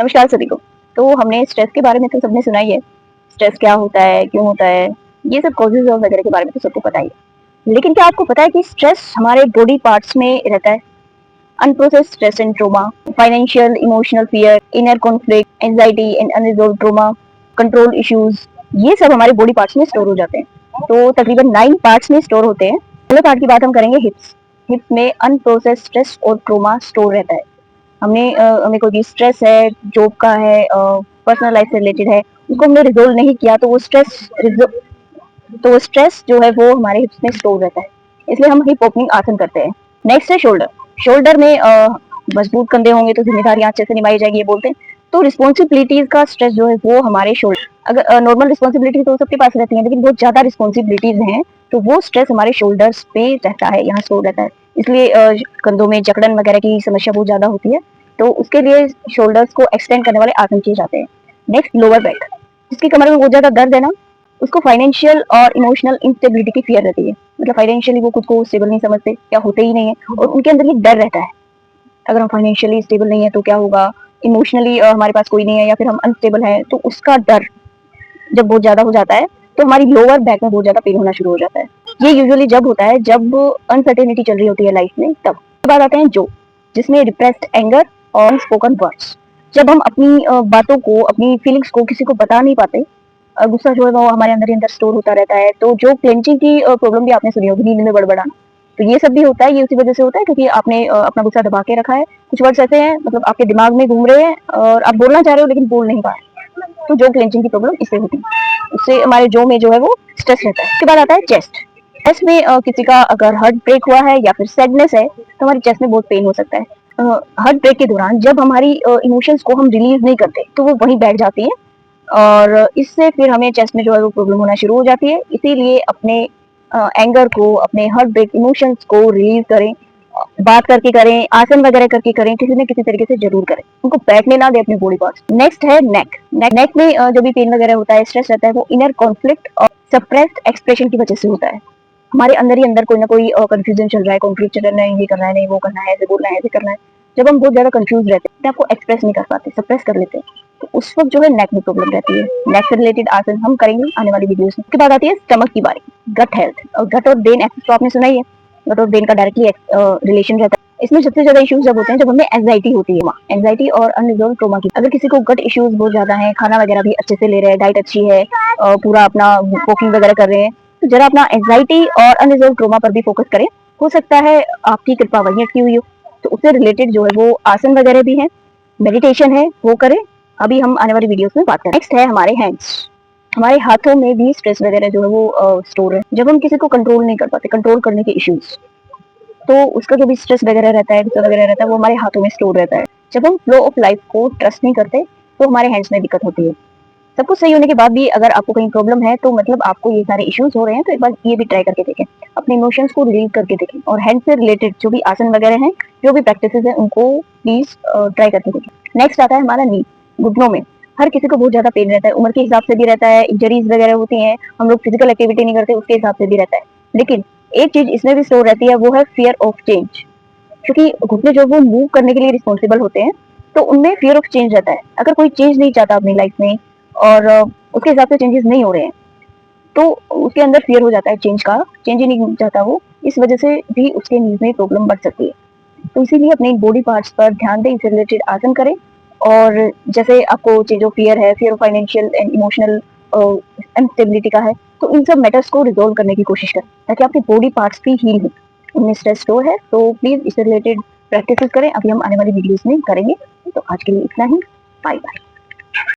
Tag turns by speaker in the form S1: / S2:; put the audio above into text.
S1: नमस्कार सभी को। तो हमने स्ट्रेस के बारे में तो सबने सुना ही है। स्ट्रेस क्या होता है, क्यों होता है, ये सब कॉजेज़ और वगैरह के बारे में तो सबको पता ही है। लेकिन क्या आपको पता है कि स्ट्रेस हमारे बॉडी पार्ट्स में रहता है? Unprocessed stress and trauma, financial, emotional fear, inner conflict, anxiety and unresolved trauma, control issues, ये सब हमारे बॉडी पार्ट्स में स्टोर हो जाते हैं। तो तकरीबन 9 पार्ट्स में स्टोर होते हैं। पहले पार्ट की बात हम करेंगे हिप्स। हिप्स में अनप्रोसेस्ड स्ट्रेस और ट्रॉमा स्टोर रहता है। हमें कोई भी स्ट्रेस है, जॉब का है, पर्सनल लाइफ से रिलेटेड है, उसको हमने रिज़ॉल्व नहीं किया तो वो स्ट्रेस जो है वो हमारे हिप्स में स्टोर रहता है। इसलिए हम हिप ओपनिंग आसन करते हैं। नेक्स्ट है शोल्डर। शोल्डर में मजबूत कंधे होंगे तो जिम्मेदारियां अच्छे से निभाई जाएगी, ये बोलते हैं। तो रिस्पॉन्सिबिलिटीज का स्ट्रेस जो है वो हमारे शोल्डर, अगर नॉर्मल रिस्पॉन्सिबिलिटी तो सबके पास रहती है, लेकिन बहुत ज्यादा रिस्पॉन्सिबिलिटीज हैं तो वो स्ट्रेस हमारे शोल्डर्स पे रहता है, यहाँ स्टोर रहता है। इसलिए कंधों में जकड़न वगैरह की समस्या बहुत ज्यादा होती है, तो उसके लिए शोल्डर्स को एक्सटेंड करने वाले आसन किए जाते हैं। Next lower back. जिसकी कमर में बहुत ज्यादा दर्द है ना, उसको फाइनेंशियल और इमोशनल इंस्टेबिलिटी की फियर रहती है। मतलब फाइनेंशियली वो खुद को स्टेबल नहीं समझते या होते ही नहीं है, और उनके अंदर ये डर रहता है, अगर हम फाइनेंशियली स्टेबल नहीं है तो क्या होगा, इमोशनली हमारे पास कोई नहीं है या फिर हम अनस्टेबल हैं, तो उसका डर जब बहुत ज्यादा हो जाता है तो हमारी लोअर बैक में बहुत ज्यादा पेन होना शुरू हो जाता है। ये यूजुअली जब होता है जब अनसर्टेनिटी चल रही होती है लाइफ में, तब। बाद आते हैं जो, जिसमें रिप्रेस्ड एंगर और स्पोकन वर्ड्स। जब हम अपनी बातों को, अपनी फीलिंग्स को किसी को बता नहीं पाते, गुस्सा जो है वो हमारे अंदर ही अंदर स्टोर होता रहता है। तो जो क्लेंचिंग की प्रॉब्लम भी आपने सुनी होगी, नींद में बड़बड़ाना, तो ये सब भी होता है। ये उसी वजह से होता है क्योंकि आपने अपना गुस्सा दबा के रखा है। कुछ वर्ड्स ऐसे हैं, मतलब आपके दिमाग में घूम रहे हैं और आप बोलना चाह रहे हो लेकिन बोल नहीं पा रहे, तो जो क्लेंचिंग की प्रॉब्लम इससे होती है। उससे हमारे जो में जो है वो स्ट्रेस रहता है। उसके बाद आता है चेस्ट। चेस्ट में किसी का अगर हार्ट ब्रेक हुआ है या फिर सैडनेस है तो हमारी चेस्ट में बहुत पेन हो सकता है। हार्ट ब्रेक के दौरान जब हमारी इमोशंस को हम रिलीज नहीं करते तो वो वहीं बैठ जाती है, और इससे फिर हमें चेस्ट में जो है वो प्रॉब्लम होना शुरू हो जाती है। इसीलिए अपने एंगर को, अपने हार्ट ब्रेक इमोशंस को रिलीज करें, बात करके करें, आसन वगैरह करके करें, किसी न किसी तरीके से जरूर करें। उनको बैठने ना दे अपने बॉडी पार्ट्स। नेक्स्ट है नेक। नेक में जो भी पेन वगैरह होता है, स्ट्रेस रहता है, वो इनर कॉन्फ्लिक्ट और सप्रेस्ड एक्सप्रेशन की वजह से होता है। हमारे अंदर ही अंदर कोई ना कोई कंफ्यूजन चल रहा है, कॉन्फ्लिक्ट चल रहा है, ये करना है, नहीं वो करना है, ऐसे बोलना है, ऐसे करना है। जब हम बहुत ज्यादा कंफ्यूज रहते हैं, आपको एक्सप्रेस नहीं कर पाते, सप्रेस कर लेते हैं, तो उस वक्त जो है नेक में प्रॉब्लम रहती है। नेक से रिलेटेड आसन हम करेंगे आने वाली वीडियोस में। उसके बाद आती है स्टमक की बारी, गट हेल्थ। और गट और ब्रेन एक्सेस तो आपने सुना ही है, गट और ब्रेन का डायरेक्टली रिलेशन रहता है। इसमें सबसे ज्यादा इश्यूज जब होते हैं जब हमें एंजाइटी होती है, एंजाइटी और अनरिजॉल्व ट्रॉमा की। अगर किसी को गट इश्यूज बहुत ज्यादा है, खाना वगैरह भी अच्छे से ले रहे हैं, डाइट अच्छी है, पूरा अपना वॉकिंग वगैरह कर रहे हैं, तो जरा अपना एंजाइटी और अनरिजॉल्व ट्रॉमा पर भी फोकस करें। हो सकता है आपकी कृपा वहीं अटकी हुई हो, तो उससे रिलेटेड जो है वो आसन वगैरह भी है, मेडिटेशन है, वो करें। अभी हम आने वाली वीडियोस में बात करें। नेक्स्ट है हमारे हैंड्स। हमारे हाथों में भी स्ट्रेस वगैरह जो है वो स्टोर है। जब हम किसी को कंट्रोल नहीं कर पाते, कंट्रोल करने के इश्यूज, तो उसका जो भी स्ट्रेस वगैरह रहता है, गुस्सा वगैरह रहता है, वो हमारे हाथों में स्टोर रहता है। जब हम फ्लो ऑफ लाइफ को ट्रस्ट नहीं करते तो हमारे हैंड्स में दिक्कत होती है। सब कुछ सही होने के बाद भी अगर आपको कहीं प्रॉब्लम है तो मतलब आपको ये सारे इश्यूज हो रहे हैं, तो एक बार ये भी ट्राई करके देखें, अपने इमोशंस को रिलीव करके देखें, और हैंड से रिलेटेड जो भी आसन वगैरह हैं, जो भी प्रैक्टिसेस हैं, उनको प्लीज ट्राई करके देखें। नेक्स्ट आता है हमारा नी, घुटनों में। हर किसी को बहुत ज्यादा पेन रहता है, उम्र के हिसाब से भी रहता है, इंजरीज वगैरह होती हैं, हम लोग फिजिकल एक्टिविटी नहीं करते उसके हिसाब से भी रहता है। लेकिन एक चीज इसमें भी स्टोर रहती है, वो है फियर ऑफ चेंज। क्योंकि घुटने जो वो मूव करने के लिए रिस्पॉन्सिबल होते हैं, तो उनमें फियर ऑफ चेंज रहता है। अगर कोई चेंज नहीं चाहता अपनी लाइफ में और उसके हिसाब से चेंजेस नहीं हो रहे हैं, तो उसके अंदर फियर हो जाता है चेंज का, चेंज ही नहीं चाहता वो, इस वजह से भी उसके नीज में प्रॉब्लम बढ़ सकती है। तो इसीलिए अपने बॉडी पार्ट्स पर ध्यान दें, इससे रिलेटेड आसन करें। और जैसे आपको चेंज ऑफ फियर है, fear of financial and emotional unstability का है, तो इन सब मैटर्स को रिजोल्व करने की कोशिश करें ताकि आपके बॉडी पार्ट्स भी हील हो। उनमें स्ट्रेस स्टोर है, तो प्लीज इससे रिलेटेड प्रैक्टिस करें। अभी हम आने वाली वीडियोस में करेंगे। तो आज के लिए इतना ही। Bye bye.